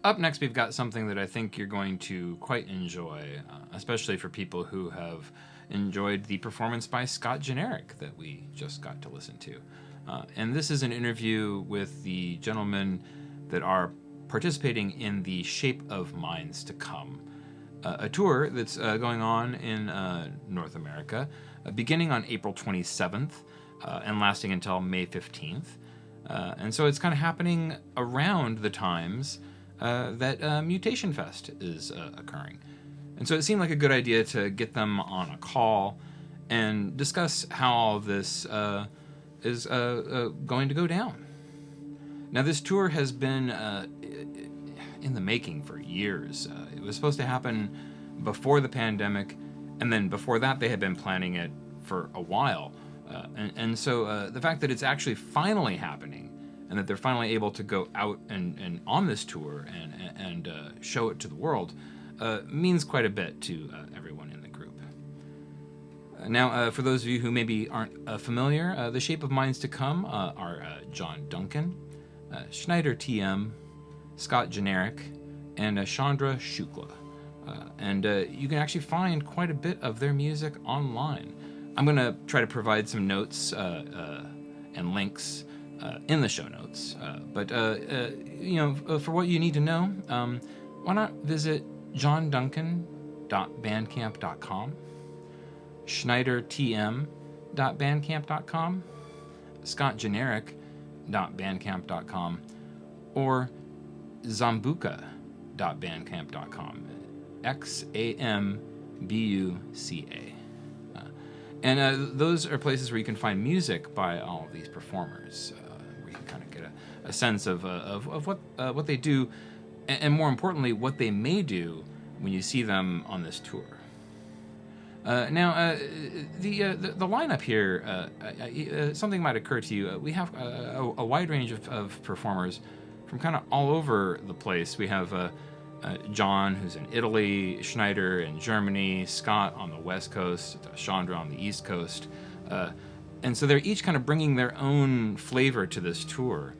Up next, we've got something that I think you're going to quite enjoy, especially for people who have enjoyed the performance by Scot Jenerik that we just got to listen to. And this is an interview with the gentlemen that are participating in the Shape of Minds to Come, a tour that's going on in North America, beginning on April 27th and lasting until May 15th. And so it's kind of happening around the times that Mutation Fest is occurring. And so it seemed like a good idea to get them on a call and discuss how all this is going to go down. Now, this tour has been in the making for years. It was supposed to happen before the pandemic, and then before that they had been planning it for a while. And so the fact that it's actually finally happening, and that they're finally able to go out and on this tour and show it to the world, means quite a bit to everyone in the group. Now, for those of you who maybe aren't familiar, the Shape of Minds to Come are John Duncan, SchneiderTM, Scot Jenerik, and Chandra Shukla. And you can actually find quite a bit of their music online. I'm going to try to provide some notes and links in the show notes. But for what you need to know, why not visit johnduncan.bandcamp.com, SchneiderTM.bandcamp.com, ScotJenerik.bandcamp.com, or Zambuca.bandcamp.com, XAMBUCA. And those are places where you can find music by all of these performers, where you can kind of get a sense of what they do, and more importantly, what they may do when you see them on this tour. Now, the lineup here, something might occur to you. We have a wide range of performers from kind of all over the place. We have John, who's in Italy, Schneider in Germany, Scot on the West Coast, Chandra on the East Coast. And so they're each kind of bringing their own flavor to this tour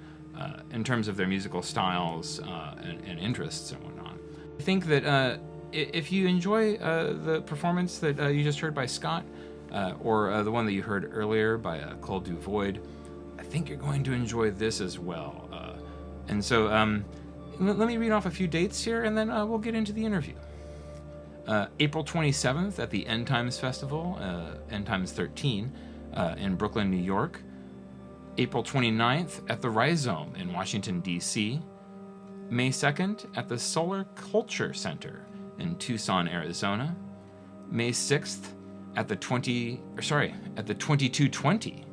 in terms of their musical styles and interests and whatnot. I think that if you enjoy the performance that you just heard by Scot, or the one that you heard earlier by Cold Du Void, I think you're going to enjoy this as well. And so let me read off a few dates here, and then we'll get into the interview. April 27th at the End Times Festival, End Times 13, in Brooklyn, New York. April 29th at the Rhizome in Washington, D.C. May 2nd at the Solar Culture Center in Tucson, Arizona. May 6th at the 2220,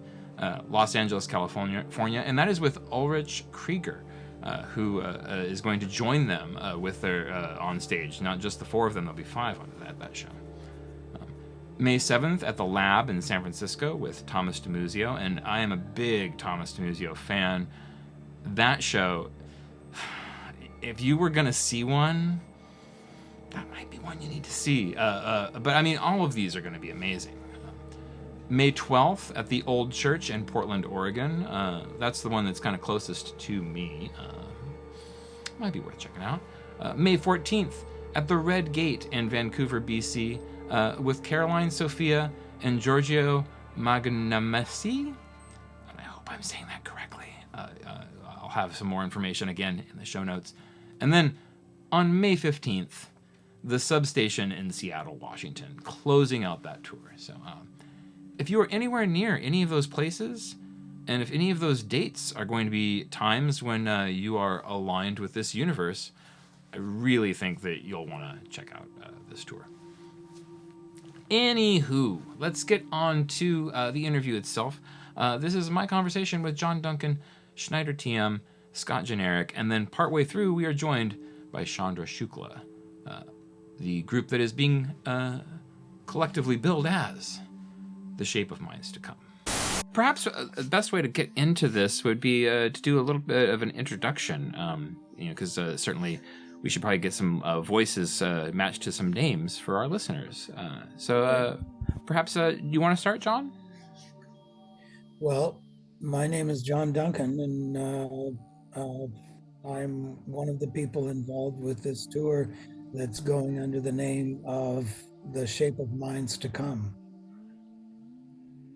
Los Angeles, California, and that is with Ulrich Krieger, who is going to join them with their on stage. Not just the four of them, there'll be five on that show. May 7th at the Lab in San Francisco with Thomas DiMuzio, and I am a big Thomas DiMuzio fan. That show, if you were going to see one, that might be one you need to see. But I mean, all of these are going to be amazing. May 12th at the Old Church in Portland, Oregon. That's the one that's kind of closest to me. Might be worth checking out. May 14th at the Red Gate in Vancouver, BC, with Caroline Sophia and Giorgio Magnamesi. And I hope I'm saying that correctly. I'll have some more information again in the show notes. And then on May 15th, the Substation in Seattle, Washington, closing out that tour. So if you are anywhere near any of those places, and if any of those dates are going to be times when you are aligned with this universe, I really think that you'll want to check out this tour. Anywho, let's get on to the interview itself. This is my conversation with John Duncan, SchneiderTM, Scot Jenerik, and then partway through we are joined by Chandra Shukla, the group that is being collectively billed as the Shape of Minds to Come. Perhaps the best way to get into this would be to do a little bit of an introduction, because certainly we should probably get some voices matched to some names for our listeners. So perhaps you want to start, John? Well, my name is John Duncan, and I'm one of the people involved with this tour that's going under the name of The Shape of Minds to Come.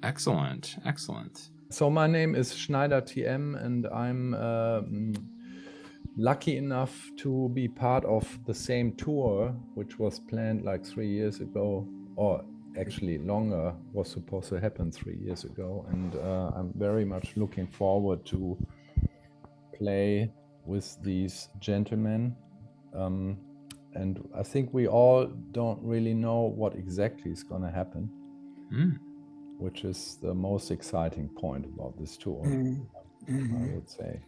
Excellent, excellent. So my name is SchneiderTM, and I'm lucky enough to be part of the same tour, which was planned like 3 years ago, or actually longer, was supposed to happen 3 years ago. And I'm very much looking forward to play with these gentlemen. And I think we all don't really know what exactly is going to happen, which is the most exciting point about this tour, I would say.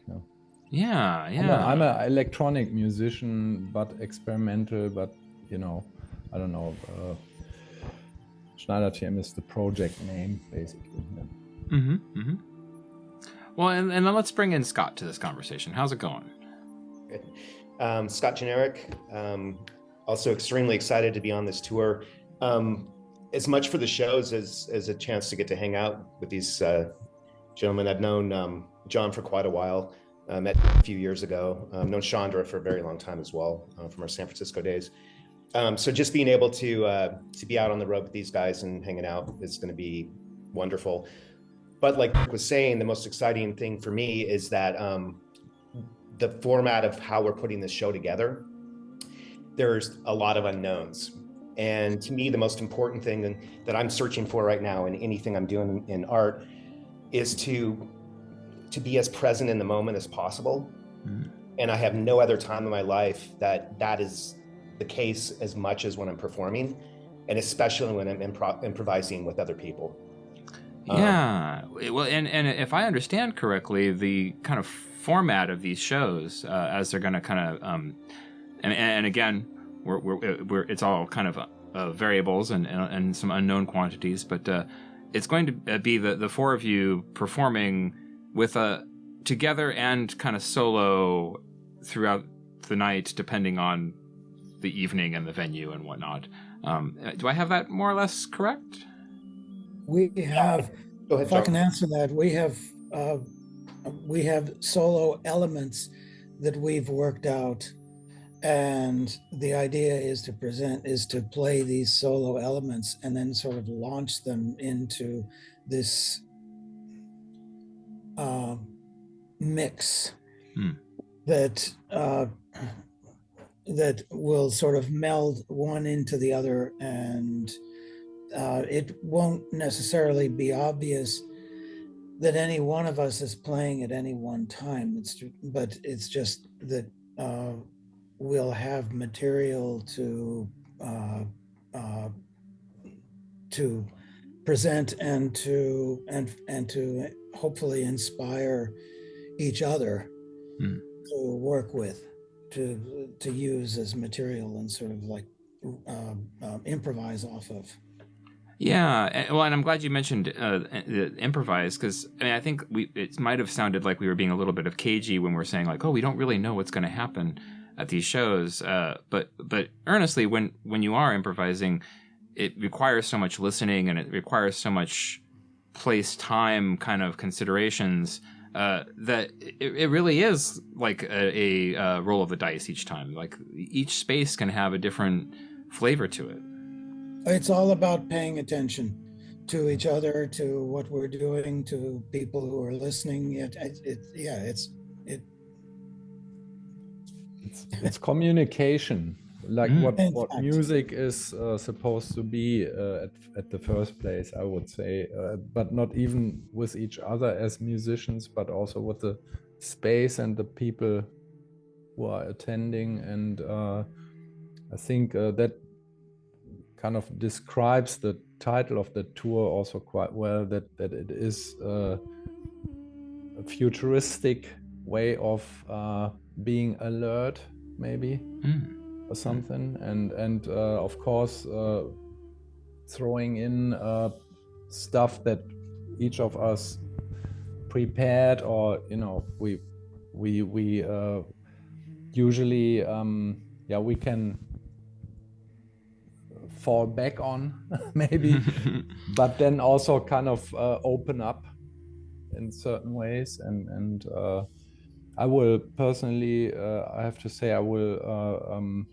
Yeah. I'm an electronic musician, but experimental, but, you know, I don't know. SchneiderTM is the project name, basically. Well, and then let's bring in Scott to this conversation. How's it going? Good. Scot Jenerik, also extremely excited to be on this tour. As much for the shows as a chance to get to hang out with these gentlemen. I've known John for quite a while, met a few years ago, known Chandra for a very long time as well, from our San Francisco days. So just being able to be out on the road with these guys and hanging out is going to be wonderful. But like Rick was saying, the most exciting thing for me is that the format of how we're putting this show together, there's a lot of unknowns. And to me, the most important thing that I'm searching for right now in anything I'm doing in art is to be as present in the moment as possible. And I have no other time in my life that is the case as much as when I'm performing, and especially when I'm improvising with other people. Yeah. Well, and if I understand correctly, the kind of format of these shows, as they're going to kind of, and again, we're it's all kind of variables and some unknown quantities, but it's going to be the four of you performing with together and kind of solo throughout the night, depending on the evening and the venue and whatnot. Do I have that more or less correct? We have, Go ahead, if I can answer that, we have solo elements that we've worked out, and the idea is to play these solo elements and then sort of launch them into this mix that will sort of meld one into the other, and it won't necessarily be obvious that any one of us is playing at any one time. But it's just that we'll have material to present and to hopefully inspire each other to work with, to use as material and sort of like improvise off of. Yeah, well, and I'm glad you mentioned improvise, because I mean, I think it might have sounded like we were being a little bit of cagey when we're saying like, oh, we don't really know what's going to happen at these shows. But earnestly, when you are improvising, it requires so much listening and it requires so much place-time kind of considerations that it really is like a roll of the dice each time. Like each space can have a different flavor to it. It's all about paying attention to each other, to what we're doing, to people who are listening. It's communication, like what music is supposed to be at the first place, I would say, but not even with each other as musicians, but also with the space and the people who are attending. And I think that kind of describes the title of the tour also quite well, that it is a futuristic way of being alert, maybe, or something, and of course throwing in stuff that each of us prepared, or we usually we can fall back on maybe, but then also kind of open up in certain ways, and I will personally, I have to say, I will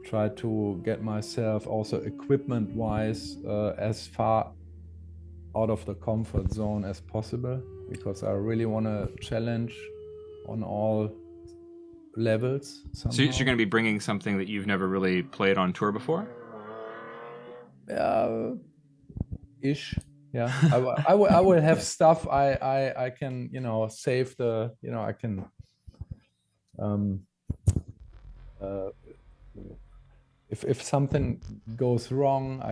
try to get myself also equipment-wise as far out of the comfort zone as possible, because I really want to challenge on all levels somehow. So you're going to be bringing something that you've never really played on tour before? Ish. Yeah, I will have stuff I can, you know, save the, you know, I can if something goes wrong,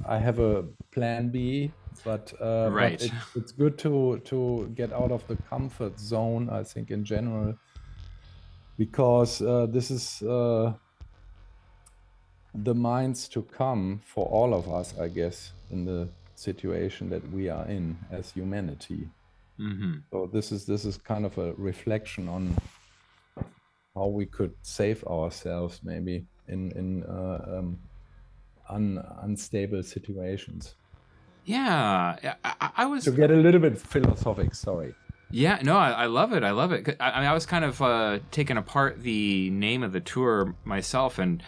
I have a plan B, but Right. but it's good to get out of the comfort zone, I think, in general, because this is the minds to come for all of us, I guess, in the situation that we are in as humanity. Mm-hmm. So this is kind of a reflection on how we could save ourselves, maybe in unstable situations. Yeah, I was To get a little bit philosophic. Sorry. Yeah, no, I love it. I love it. I mean, I was kind of taking apart the name of the tour myself, and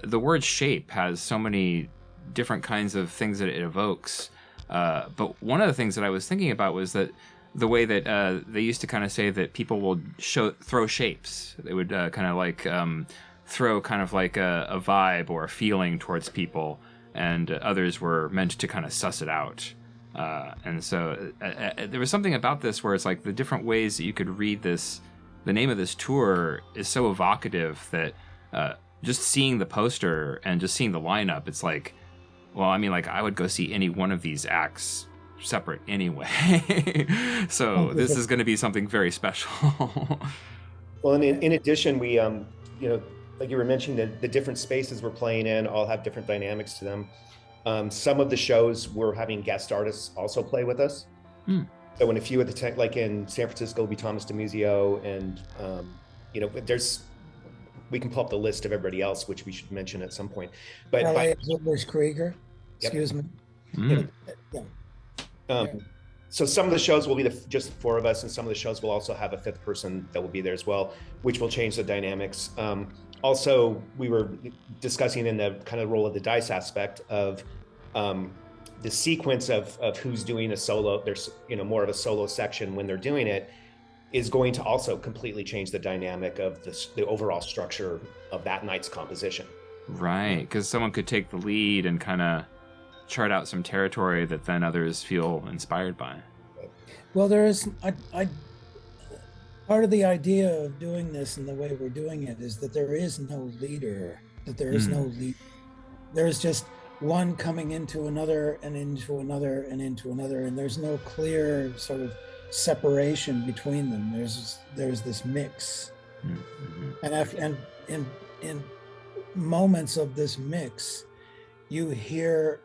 the word shape has so many different kinds of things that it evokes. But one of the things that I was thinking about was that the way that they used to kind of say that people will throw shapes. They would kind of like throw kind of like a vibe or a feeling towards people, and others were meant to kind of suss it out. And so there was something about this where it's like the different ways that you could read this. The name of this tour is so evocative that just seeing the poster and just seeing the lineup, it's like, well, I mean, like I would go see any one of these acts separate anyway. So this is going to be something very special. Well, and in addition, we, you know, like you were mentioning, the different spaces we're playing in all have different dynamics to them. Some of the shows we're having guest artists also play with us. So in a few of the tech, like in San Francisco, will be Thomas DeMuzio, and you know, we can pull up the list of everybody else, which we should mention at some point. But Krieger, excuse me. Yeah. So some of the shows will be just the four of us, and some of the shows will also have a fifth person that will be there as well, which will change the dynamics. Also, we were discussing in the kind of role of the dice aspect of the sequence of who's doing a solo. There's, you know, more of a solo section when they're doing it is going to also completely change the dynamic of the overall structure of that night's composition. Right, because someone could take the lead and kind of chart out some territory that then others feel inspired by. Well, there is part of the idea of doing this and the way we're doing it is that there is no leader, that there is no lead. There's just one coming into another and into another and into another, and there's no clear sort of separation between them. There's this mix, and in moments of this mix, you hear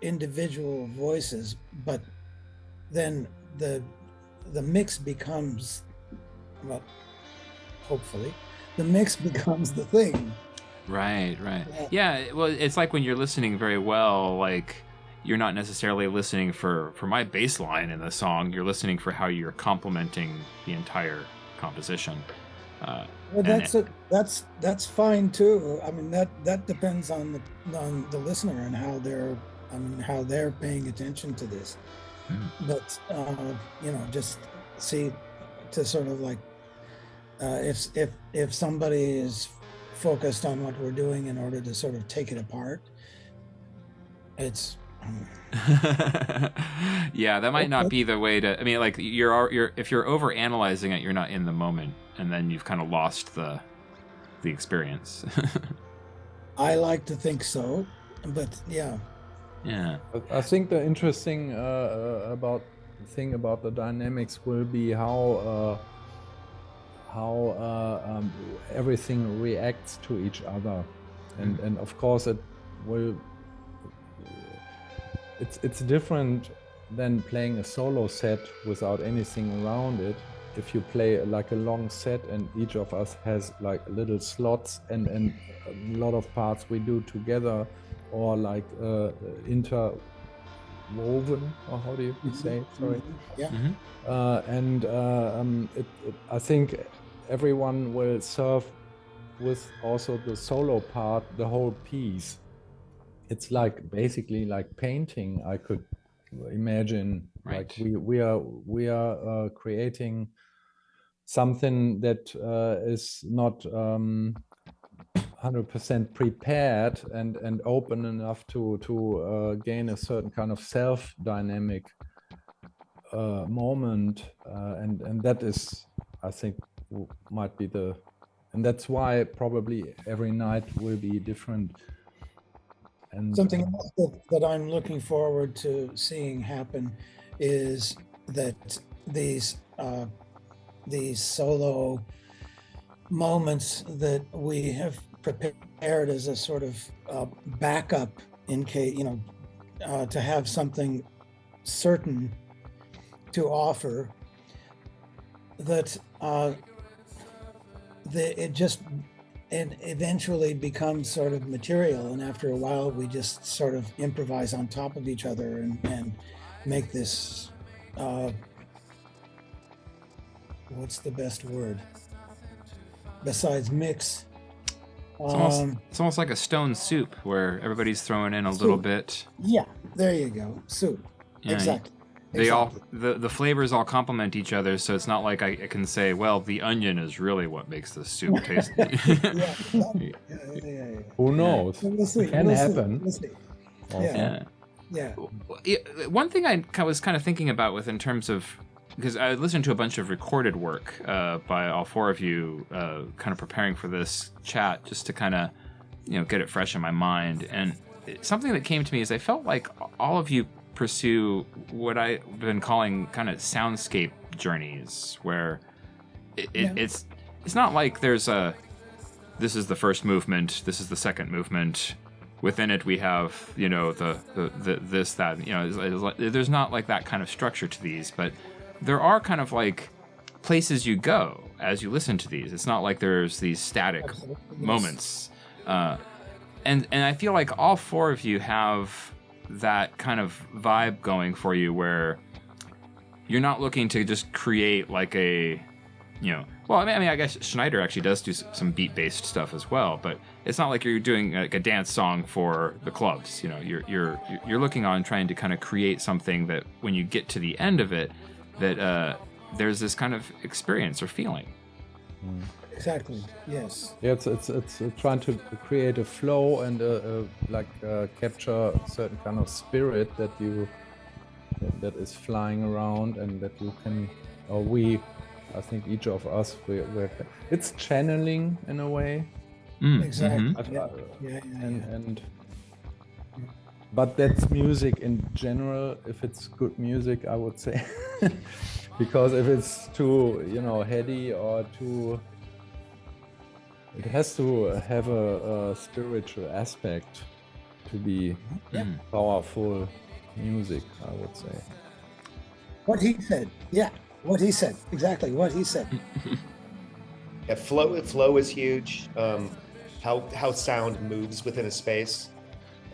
individual voices, but then the mix becomes, well, hopefully the mix becomes the thing. Right. Yeah, well, it's like when you're listening very well, like you're not necessarily listening for my bass line in the song, you're listening for how you're complementing the entire composition. Well, that's fine too. I mean, that depends on the listener and how they're paying attention to this. But you know, just see to sort of like if somebody is focused on what we're doing in order to sort of take it apart, it's yeah, that might not be the way to. I mean, like you're if you're over analyzing it, you're not in the moment, and then you've kind of lost the experience. I like to think so, but yeah. I think the interesting thing about the dynamics will be how everything reacts to each other, and of course it will. It's different than playing a solo set without anything around it. If you play like a long set and each of us has like little slots and a lot of parts we do together, or like interwoven, or how do you say? Sorry. Yeah. I think everyone will serve with also the solo part, the whole piece. It's like basically like painting. I could imagine, like we are creating something that is not 100% prepared and open enough to gain a certain kind of self dynamic moment, and that is, I think, might be and that's why probably every night will be different. And something else that I'm looking forward to seeing happen is that these solo moments that we have prepared as a sort of backup in case, to have something certain to offer, that it eventually becomes sort of material, and after a while we just sort of improvise on top of each other and make this what's the best word besides mix? It's almost like a stone soup where everybody's throwing in a little bit. Yeah, there you go. Soup. Yeah, exactly. The flavors all complement each other, so it's not like I can say, well, the onion is really what makes the soup taste. Yeah. Who knows? We'll see. Can happen. We'll see. Yeah. One thing I was kind of thinking about in terms of, because I listened to a bunch of recorded work by all four of you, kind of preparing for this chat, just to kind of, get it fresh in my mind. And something that came to me is I felt like all of you pursue what I've been calling kind of soundscape journeys, where it's not like there's this is the first movement, this is the second movement. Within it, we have the this, that, there's not like that kind of structure to these, but there are kind of like places you go as you listen to these. It's not like there's these static moments, and I feel like all four of you have that kind of vibe going for you, where you're not looking to just create like a, well, I mean, I guess Schneider actually does do some beat-based stuff as well, but it's not like you're doing like a dance song for the clubs. You're looking on trying to kind of create something that when you get to the end of it, that there's this kind of experience or feeling. Exactly. Yes. Yeah, it's trying to create a flow and capture a certain kind of spirit that is flying around, and that you can, or I think each of us, it's channeling in a way. Exactly. But that's music in general. If it's good music, I would say, because if it's too, heady or too, it has to have a spiritual aspect to be powerful music, I would say. What he said. Yeah. What he said. Exactly what he said. Yeah, flow is huge. How sound moves within a space.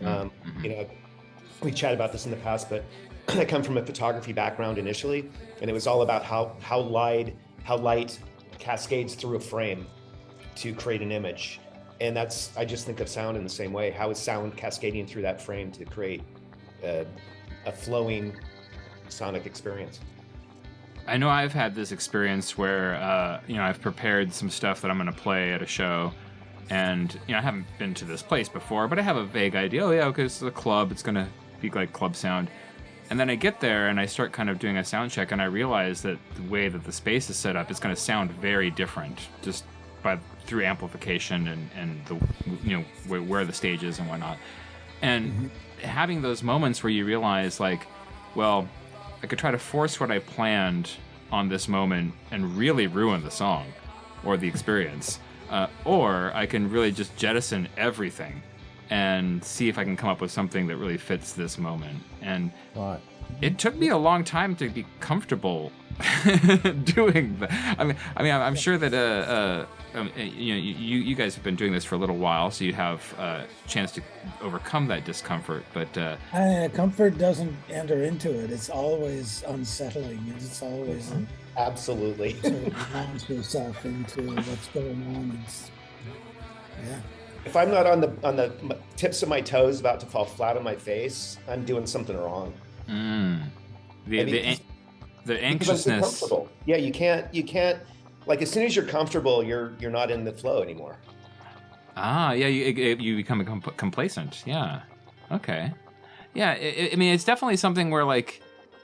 We chatted about this in the past, but I come from a photography background initially, and it was all about how light cascades through a frame to create an image. And I just think of sound in the same way. How is sound cascading through that frame to create a flowing sonic experience? I know I've had this experience where, I've prepared some stuff that I'm going to play at a show, and, I haven't been to this place before, but I have a vague idea. Oh, yeah, okay, this is a club. It's going to be like club sound. And then I get there and I start kind of doing a sound check, and I realize that the way that the space is set up is going to sound very different just through amplification and the, where the stage is and whatnot. And having those moments where you realize, like, well, I could try to force what I planned on this moment and really ruin the song or the experience, or I can really just jettison everything and see if I can come up with something that really fits this moment. And it took me a long time to be comfortable doing that. I mean, I'm sure that you guys have been doing this for a little while, so you have a chance to overcome that discomfort. But comfort doesn't enter into it. It's always unsettling. It's always Absolutely. sort of launch yourself into what's going on. Yeah. If I'm not on the tips of my toes about to fall flat on my face, I'm doing something wrong. The anxiousness. I'm comfortable. Yeah, you can't like as soon as you're comfortable, you're not in the flow anymore. Yeah, you become complacent. Yeah. Okay. Yeah, I mean, it's definitely something where like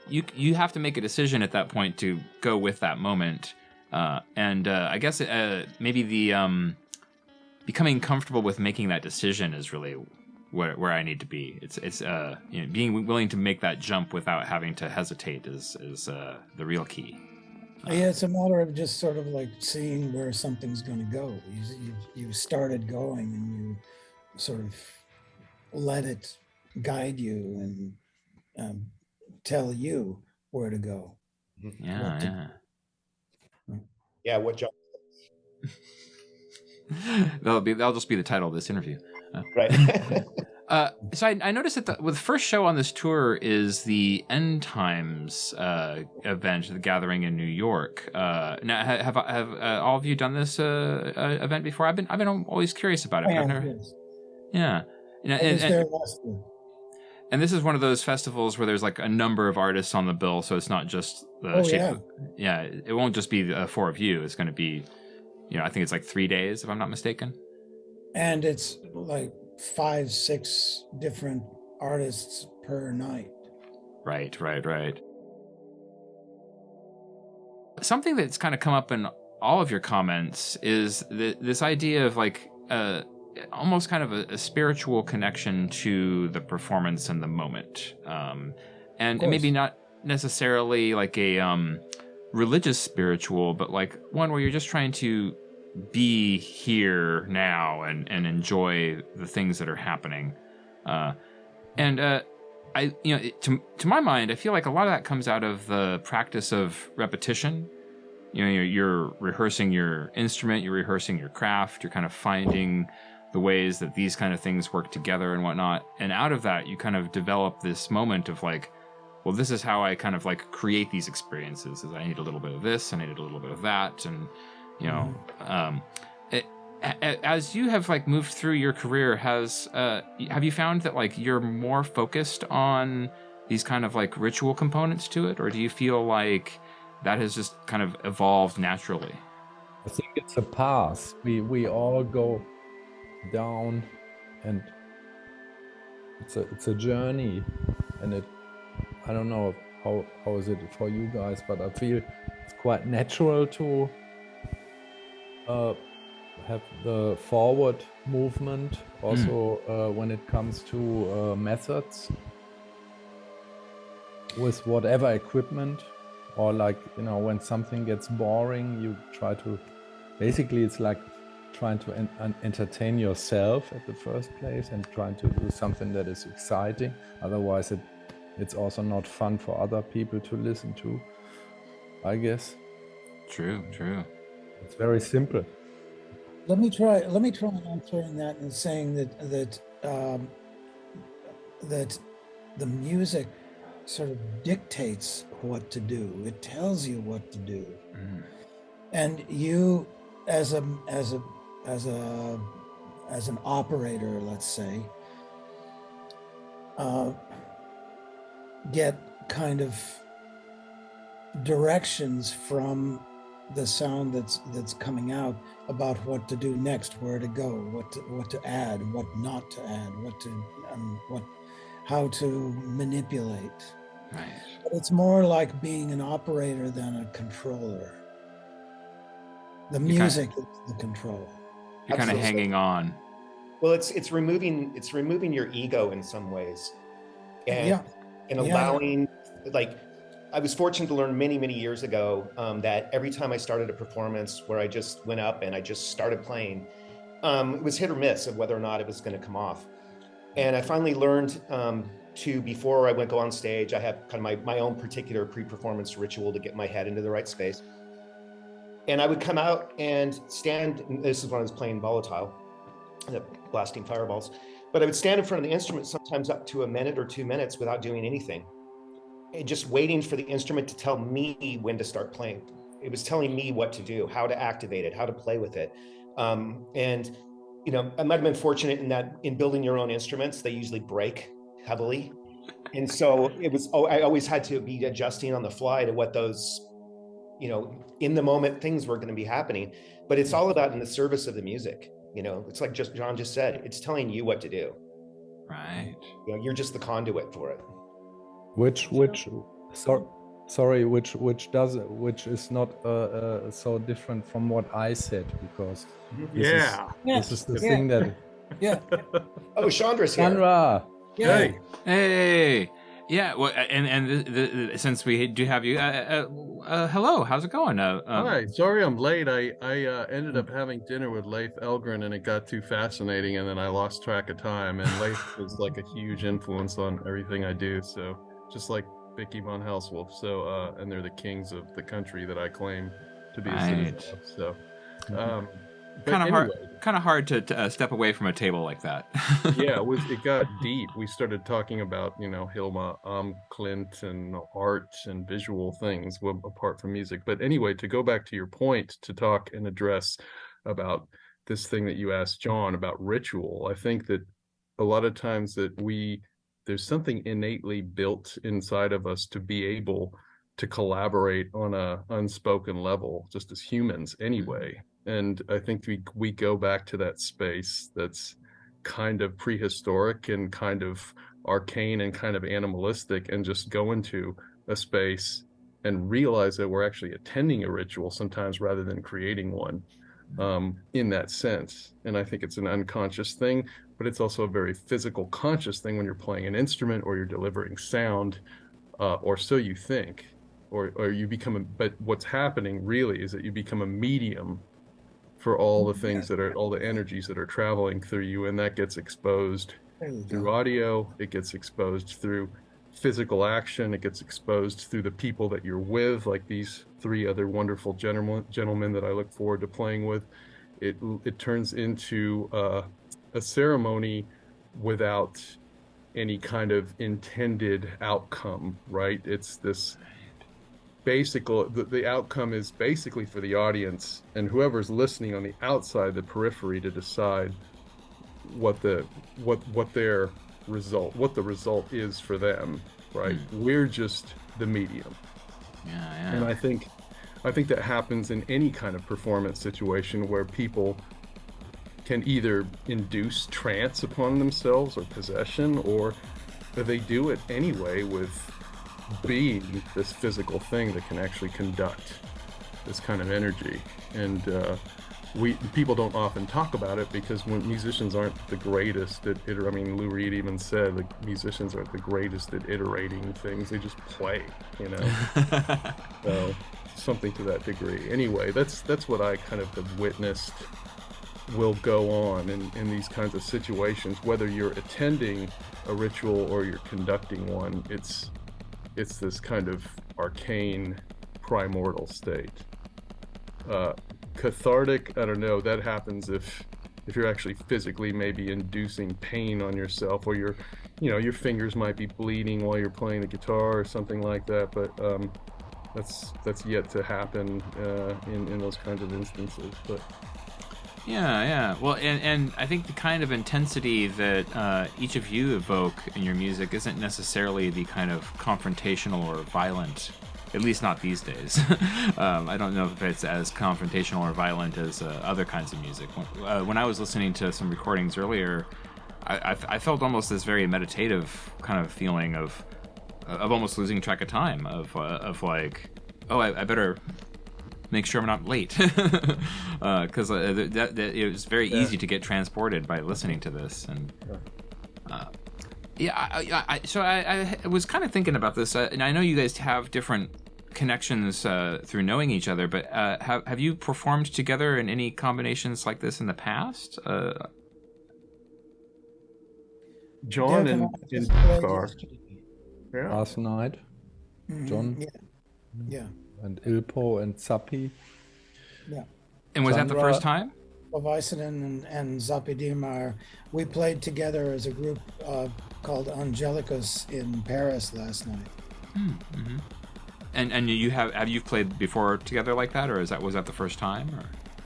you have to make a decision at that point to go with that moment, and I guess maybe the becoming comfortable with making that decision is really where I need to be. It's being willing to make that jump without having to hesitate is the real key. Yeah, it's a matter of just sort of like seeing where something's going to go. You started going, and you sort of let it guide you and tell you where to go. Yeah. Yeah, what job? That'll just be the title of this interview. Right. So I noticed that the first show on this tour is the End Times event, the gathering in New York. Now, have all of you done this event before? I've been always curious about it. But I've never. Yes. Yeah. I was there last year. And this is one of those festivals where there's like a number of artists on the bill, so it's not just the yeah. It won't just be the four of you. It's going to be, I think it's like 3 days, if I'm not mistaken. And it's like 5-6 different artists per night. Right. Something that's kind of come up in all of your comments is this idea of like almost kind of a spiritual connection to the performance and the moment, and maybe not necessarily like a religious spiritual, but like one where you're just trying to be here now and enjoy the things that are happening. I to my mind, I feel like a lot of that comes out of the practice of repetition. You're rehearsing your instrument, you're rehearsing your craft, you're kind of finding the ways that these kind of things work together and whatnot. And out of that, you kind of develop this moment of like, well, this is how I kind of like create these experiences. Is I need a little bit of this, I need a little bit of that, and as you have like moved through your career, have you found that like you're more focused on these kind of like ritual components to it, or do you feel like that has just kind of evolved naturally? I think it's a path. We all go down, and it's a journey, and I don't know how is it for you guys, but I feel it's quite natural to have the forward movement also when it comes to methods with whatever equipment, or like when something gets boring, you try to basically it's like trying to entertain yourself at the first place and trying to do something that is exciting. Otherwise it's also not fun for other people to listen to, I guess. True. It's very simple. Let me try answering that and saying that the music sort of dictates what to do. It tells you what to do, and you, as an operator, let's say, get kind of directions from the sound that's coming out about what to do next, where to go, what to add, what not to add, how to manipulate. Right. But it's more like being an operator than a controller. The music is the control. You're kind of hanging on. Well, it's removing your ego in some ways, and allowing like. I was fortunate to learn many, many years ago that every time I started a performance where I just went up and I just started playing, it was hit or miss of whether or not it was going to come off. And I finally learned before I went go on stage, I have kind of my own particular pre-performance ritual to get my head into the right space. And I would come out and stand, and this is when I was playing volatile, blasting fireballs, but I would stand in front of the instrument sometimes up to a minute or 2 minutes without doing anything. Just waiting for the instrument to tell me when to start playing. it was telling me what to do, how to activate it, how to play with it. And you know, I might have been fortunate in that in building your own instruments, they usually break heavily. And so I always had to be adjusting on the fly to what those, you know, in the moment things were going to be happening. But it's all about in the service of the music. You know, it's like just John just said, it's telling you what to do. Right. You know, you're just the conduit for it. Which is not so different from what I said, because this is the thing that Oh, Chandra's here. Chandra. Hey. Yeah. Well, and since we do have you, hello. How's it going? Hi. Sorry, I'm late. I ended up having dinner with Leif Elgren, and it got too fascinating, and then I lost track of time. And Leif is like a huge influence on everything I do. So just like Vicky von Helswolf. So and they're the kings of the country that I claim to be a citizen of. So kind of hard to step away from a table like that. Yeah, it got deep. We started talking about, you know, Hilma Klint and art and visual things apart from music. But anyway, to go back to your point, to talk and address about this thing that you asked John about ritual, I think that a lot of times that there's something innately built inside of us to be able to collaborate on a unspoken level, just as humans anyway. And I think we go back to that space that's kind of prehistoric and kind of arcane and kind of animalistic, and just go into a space and realize that we're actually attending a ritual sometimes rather than creating one, in that sense. And I think it's an unconscious thing, but it's also a very physical conscious thing when you're playing an instrument or you're delivering sound, or so you think, or you become but what's happening really is that you become a medium for all the things that are, all the energies that are traveling through you, and that gets exposed through audio, it gets exposed through physical action, it gets exposed through the people that you're with, like these three other wonderful gentlemen that I look forward to playing with. It turns into a ceremony without any kind of intended outcome, right? It's this the outcome is basically for the audience and whoever's listening on the outside, the periphery, to decide what the result is for them, right? We're just the medium. Yeah. And I think that happens in any kind of performance situation where people can either induce trance upon themselves or possession, or they do it anyway with being this physical thing that can actually conduct this kind of energy. And people don't often talk about it because when musicians aren't the greatest at I mean, Lou Reed even said the musicians aren't the greatest at iterating things, they just play, you know. So something to that degree. Anyway, that's what I kind of have witnessed will go on in these kinds of situations, whether you're attending a ritual or you're conducting one. It's this kind of arcane, primordial state. Cathartic, I don't know, that happens if you're actually physically maybe inducing pain on yourself, or your fingers might be bleeding while you're playing the guitar or something like that, but that's yet to happen in those kinds of instances. But Yeah. Well, and I think the kind of intensity that each of you evoke in your music isn't necessarily the kind of confrontational or violent, at least not these days. I don't know if it's as confrontational or violent as other kinds of music. When I was listening to some recordings earlier, I felt almost this very meditative kind of feeling of almost losing track of time, of like, oh, I better make sure I'm not late, because it was very easy to get transported by listening to this. And so I was kind of thinking about this, and I know you guys have different connections through knowing each other, but have you performed together in any combinations like this in the past? John and Car. Last night, John. Yeah. And Ilpo and Zappi. Yeah. And was Chandra, that the first time? Vaisinen and Zappi Diemar, we played together as a group called Angelicus in Paris last night. And you played before together like that, or was that the first time? Or?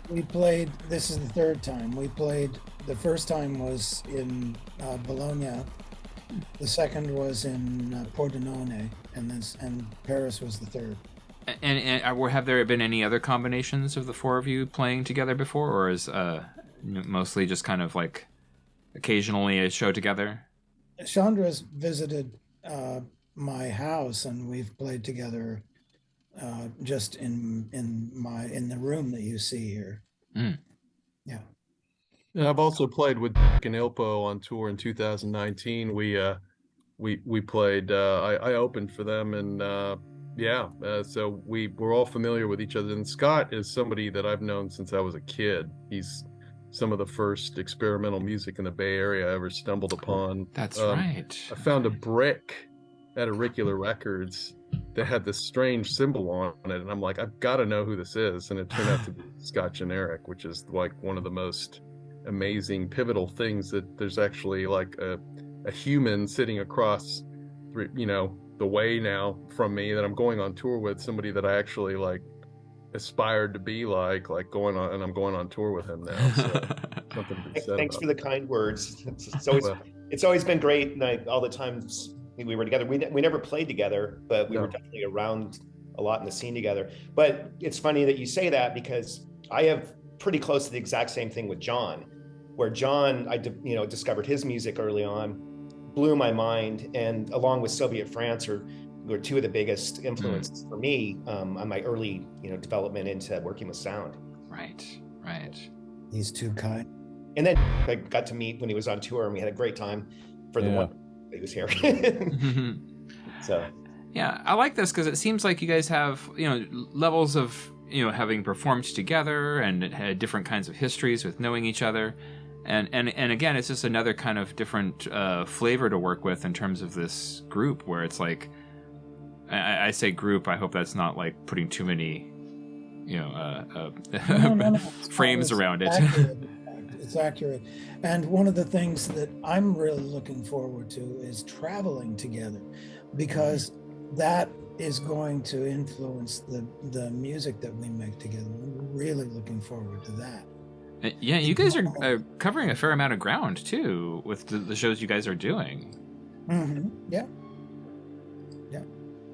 We played. This is the third time we played. The first time was in Bologna. The second was in Pordenone, and Paris was the third. And have there been any other combinations of the four of you playing together before, or is mostly just kind of like occasionally a show together? Chandra's visited my house, and we've played together just in the room that you see here. Mm. Yeah. And I've also played with Duncan Ilpo on tour in 2019. We played. I opened for them, and so we're all familiar with each other. And Scott is somebody that I've known since I was a kid. He's some of the first experimental music in the Bay Area I ever stumbled upon. That's right. I found a brick at Auricular Records that had this strange symbol on it, and I'm like, I've got to know who this is. And it turned out to be Scot Jenerik, which is like one of the most amazing pivotal things, that there's actually like a human sitting across, the way now from me, that I'm going on tour with, somebody that I actually like aspired to be like going on, and I'm going on tour with him now. So something to be said. Thanks for the kind words. It's always been great. And all the times we were together, we never played together, but we were definitely around a lot in the scene together. But it's funny that you say that, because I have pretty close to the exact same thing with John, where John, I discovered his music early on, blew my mind, and along with Soviet France were two of the biggest influences for me on my early development into working with sound. Right. He's too kind. And then I got to meet when he was on tour, and we had a great time for the one he was here. So yeah, I like this because it seems like you guys have levels of having performed together and had different kinds of histories with knowing each other. And again, it's just another kind of different flavor to work with in terms of this group, where it's like, I say group, I hope that's not like putting too many, No. frames around it. It's accurate. And one of the things that I'm really looking forward to is traveling together, because that is going to influence the music that we make together. I'm really looking forward to that. Yeah, you guys are covering a fair amount of ground too with the shows you guys are doing. Mm-hmm. Yeah,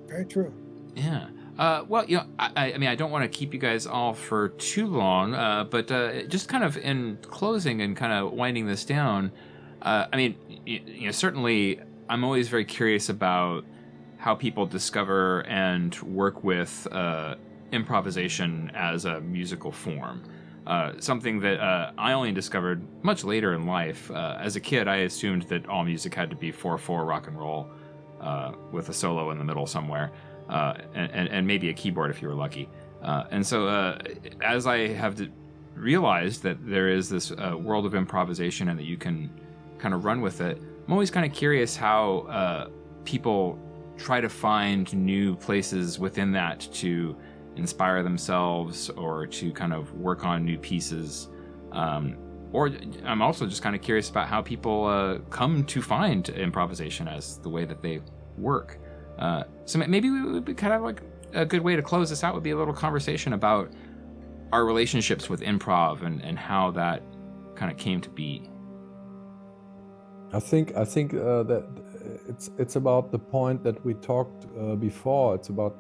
very true. Yeah. Well, I mean, I don't want to keep you guys all for too long, but just kind of in closing and kind of winding this down, I mean, certainly I'm always very curious about how people discover and work with improvisation as a musical form. Something that I only discovered much later in life. As a kid, I assumed that all music had to be 4/4 rock and roll with a solo in the middle somewhere, and maybe a keyboard if you were lucky. And so as I have realized that there is this world of improvisation and that you can kind of run with it, I'm always kind of curious how people try to find new places within that to inspire themselves or to kind of work on new pieces. Or I'm also just kind of curious about how people come to find improvisation as the way that they work. So maybe we would be kind of like a good way to close this out would be a little conversation about our relationships with improv and how that kind of came to be. I think that it's about the point that we talked before. It's about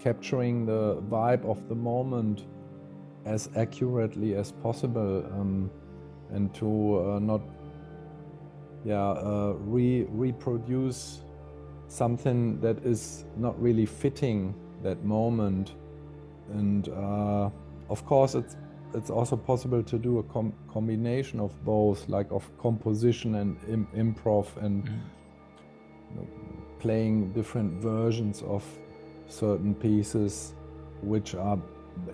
capturing the vibe of the moment as accurately as possible, and to not reproduce something that is not really fitting that moment. And of course it's also possible to do a combination of both, like of composition and improv, and playing different versions of certain pieces which are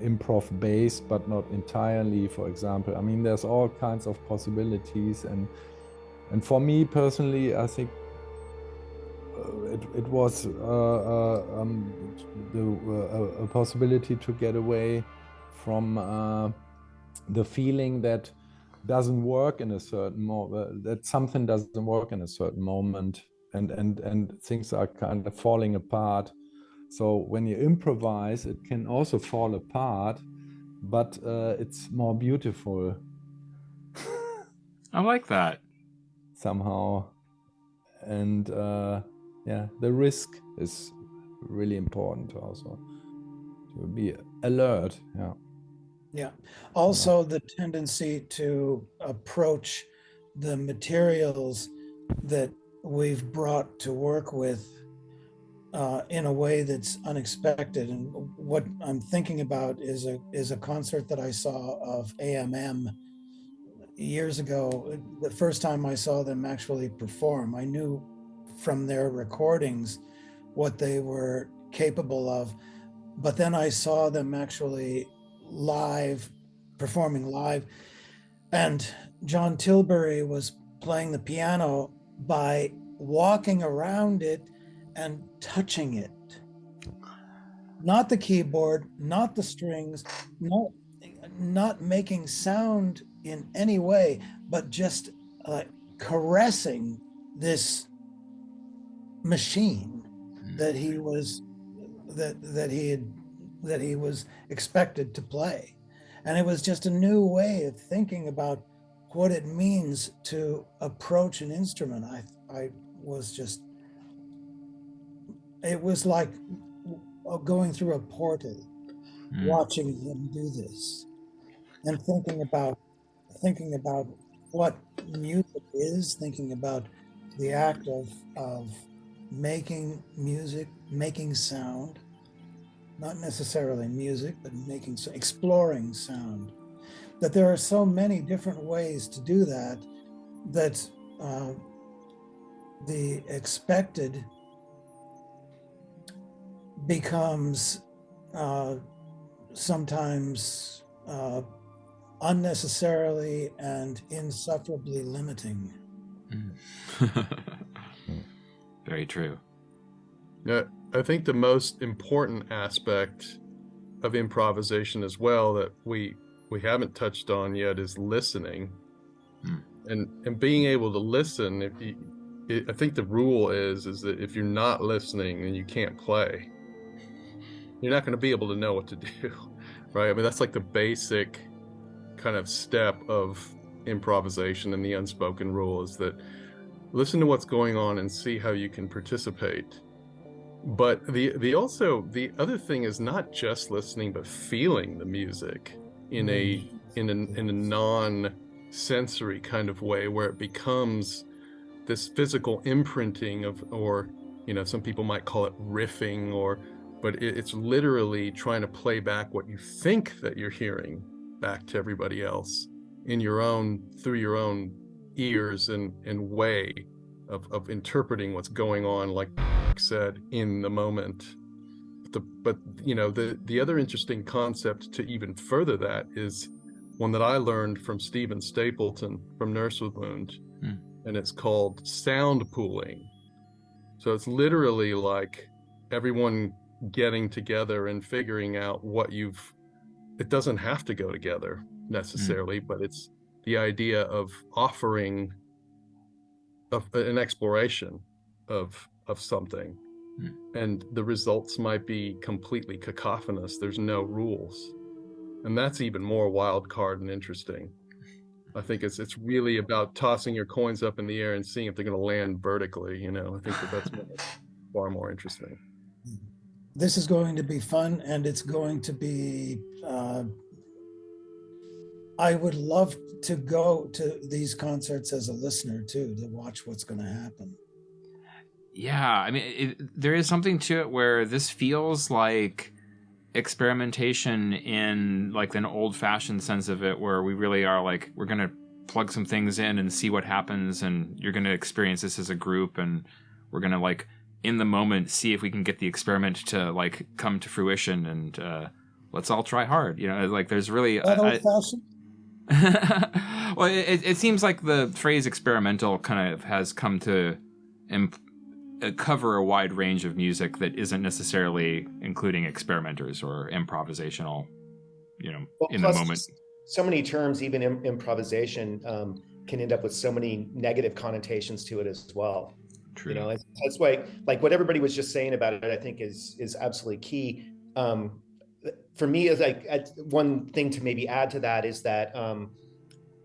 improv based but not entirely, for example. I mean, there's all kinds of possibilities, and for me personally, I think it was a possibility to get away from the feeling that doesn't work in a certain moment, that something doesn't work in a certain moment, and things are kind of falling apart, So when you improvise, it can also fall apart, but it's more beautiful I like that. somehow. And yeah, the risk is really important also, to be alert. Yeah. Yeah. Also, the tendency to approach the materials that we've brought to work with in a way that's unexpected. And what I'm thinking about is a concert that I saw of AMM years ago. The first time I saw them actually perform, I knew from their recordings what they were capable of, but then I saw them actually live, performing live, and John Tilbury was playing the piano by walking around it and touching it. Not the keyboard, not the strings, not making sound in any way, but just caressing this machine that he was that he was expected to play. And it was just a new way of thinking about what it means to approach an instrument. I was just, it was like going through a portal, watching him do this and thinking about what music is, thinking about the act of making music, making sound, not necessarily music, but exploring sound. That there are so many different ways to do that, that the expected becomes sometimes unnecessarily and insufferably limiting. Very true. Yeah, I think the most important aspect of improvisation as well that we haven't touched on yet is listening, and being able to listen. I think the rule is that if you're not listening, then you can't play. You're not going to be able to know what to do, right? I mean, that's like the basic kind of step of improvisation, and the unspoken rule is that listen to what's going on and see how you can participate. But the other thing is not just listening, but feeling the music in a non-sensory kind of way, where it becomes this physical imprinting of, or some people might call it riffing, but it's literally trying to play back what you think that you're hearing back to everybody else through your own ears and way of interpreting what's going on, like said, in the moment. But the other interesting concept to even further that is one that I learned from Stephen Stapleton from Nurse with Wound, and it's called sound pooling. So it's literally like everyone getting together and figuring out it doesn't have to go together necessarily, but it's the idea of offering an exploration of something, and the results might be completely cacophonous. There's no rules, and that's even more wild card and interesting. I think it's really about tossing your coins up in the air and seeing if they're going to land vertically. I think that's far more interesting. This is going to be fun, and it's going to be I would love to go to these concerts as a listener too, to watch what's going to happen. Yeah, I mean, there is something to it where this feels like experimentation in like an old-fashioned sense of it, where we really are like, we're going to plug some things in and see what happens, and you're going to experience this as a group, and we're going to like in the moment see if we can get the experiment to like come to fruition, and let's all try hard. Like there's really old-fashioned? Well, it seems like the phrase experimental kind of has come to cover a wide range of music that isn't necessarily including experimenters or improvisational, in the moment. So many terms, even improvisation, can end up with so many negative connotations to it as well. True. You know, that's why, like what everybody was just saying about it, I think is absolutely key. For me, is like one thing to maybe add to that is that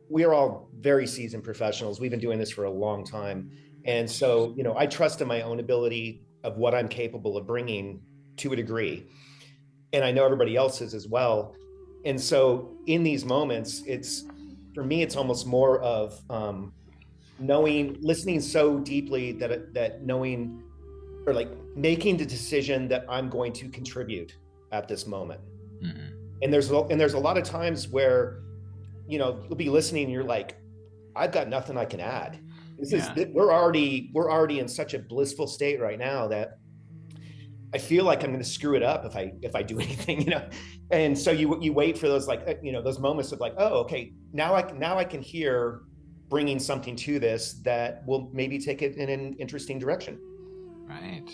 we are all very seasoned professionals. We've been doing this for a long time, and so you know, I trust in my own ability of what I'm capable of bringing to a degree, and I know everybody else is as well. And so, in these moments, for me, it's almost more of listening so deeply that knowing, or like making the decision that I'm going to contribute at this moment. Mm-hmm. And there's a lot of times where, you know, you'll be listening and you're like, I've got nothing I can add. We're already in such a blissful state right now that I feel like I'm going to screw it up if I do anything, you know. And so you wait for those, like, you know, those moments of like, oh, okay, now I can hear bringing something to this that will maybe take it in an interesting direction. Right.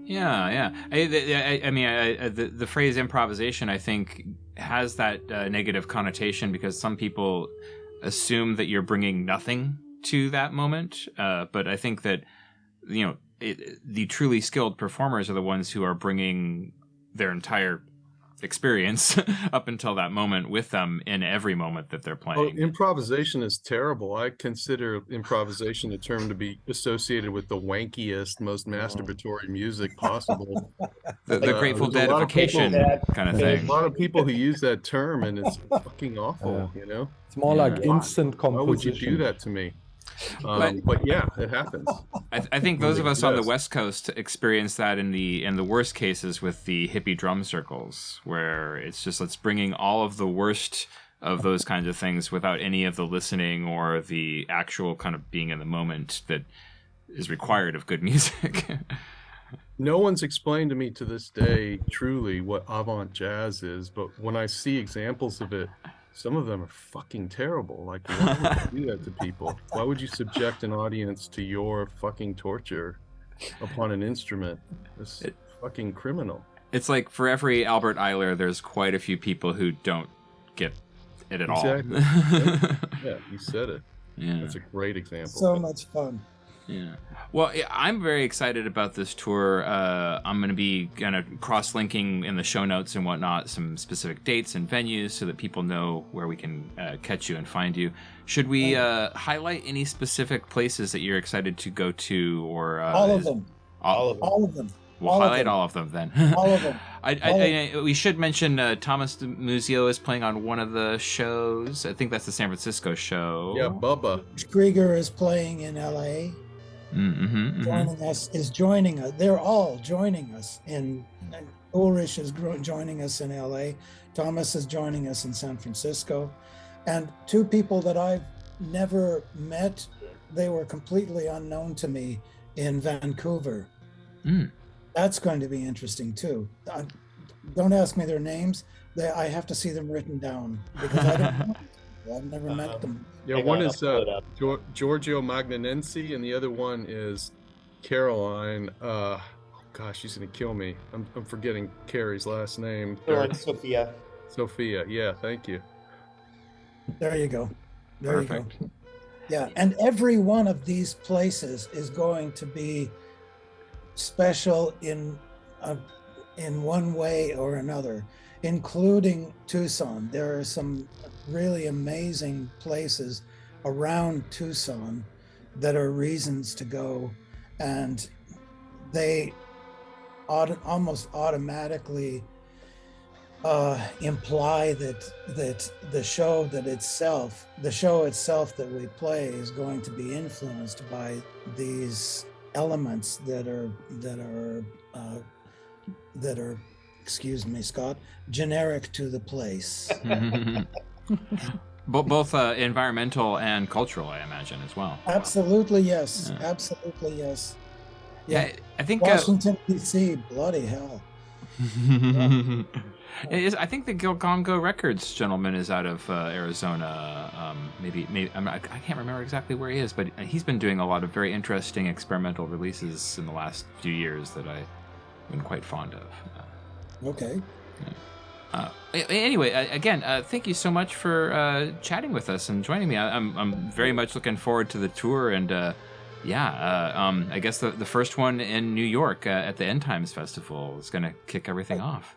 Yeah. I mean, the phrase improvisation, I think, has that negative connotation because some people assume that you're bringing nothing to that moment. But I think that, you know, the truly skilled performers are the ones who are bringing their entire experience up until that moment with them in every moment that they're playing. Oh, improvisation is terrible. I consider improvisation a term to be associated with the wankiest, most masturbatory music possible. The Grateful Deadification kind of thing. A lot of people who use that term, and it's fucking awful, you know? It's more like instant composition. Why would you do that to me? But yeah, it happens. I think those of us on the West Coast experience that in the worst cases with the hippie drum circles, where it's just let's bringing all of the worst of those kinds of things without any of the listening or the actual kind of being in the moment that is required of good music. No one's explained to me to this day truly what avant jazz is, but when I see examples of it, some of them are fucking terrible. Like, why would you do that to people? Why would you subject an audience to your fucking torture upon an instrument? It's fucking criminal. It's like for every Albert Eiler, there's quite a few people who don't get it at all. Yeah, you said it. Yeah. That's a great example. So much fun. Yeah. Well, I'm very excited about this tour. I'm going to be cross-linking in the show notes and whatnot some specific dates and venues so that people know where we can catch you and find you. Should we highlight any specific places that you're excited to go to, or all of them? All of them. We'll highlight all of them then. All of them. We should mention Thomas Muzio is playing on one of the shows. I think that's the San Francisco show. Yeah, Bubba. Krieger is playing in L.A. Joining us. They're all joining us. And Ulrich is joining us in L.A. Thomas is joining us in San Francisco. And two people that I've never met, they were completely unknown to me in Vancouver. That's going to be interesting too. Don't ask me their names. I have to see them written down because I don't know. I've never met them. Yeah, one is Giorgio Magnanensi, and the other one is Caroline. Oh gosh, she's gonna kill me. I'm forgetting Carrie's last name. Sophia. Sophia. Yeah, thank you. There you go. Perfect. You go. Yeah, and every one of these places is going to be special in one way or another, including Tucson. There are some really amazing places around Tucson that are reasons to go, and they almost automatically imply that the show itself that we play is going to be influenced by these elements that are excuse me, Scott, generic to the place. Both environmental and cultural, I imagine, as well. Absolutely, yes. Yeah. Absolutely, yes. Yeah, I think Washington, D.C., bloody hell. Yeah. I think the Gilgongo Records gentleman is out of Arizona. Maybe I can't remember exactly where he is, but he's been doing a lot of very interesting experimental releases in the last few years that I've been quite fond of. Okay. Anyway, again, thank you so much for chatting with us and joining me. I'm very much looking forward to the tour, and I guess the first one in New York at the End Times Festival is going to kick everything off.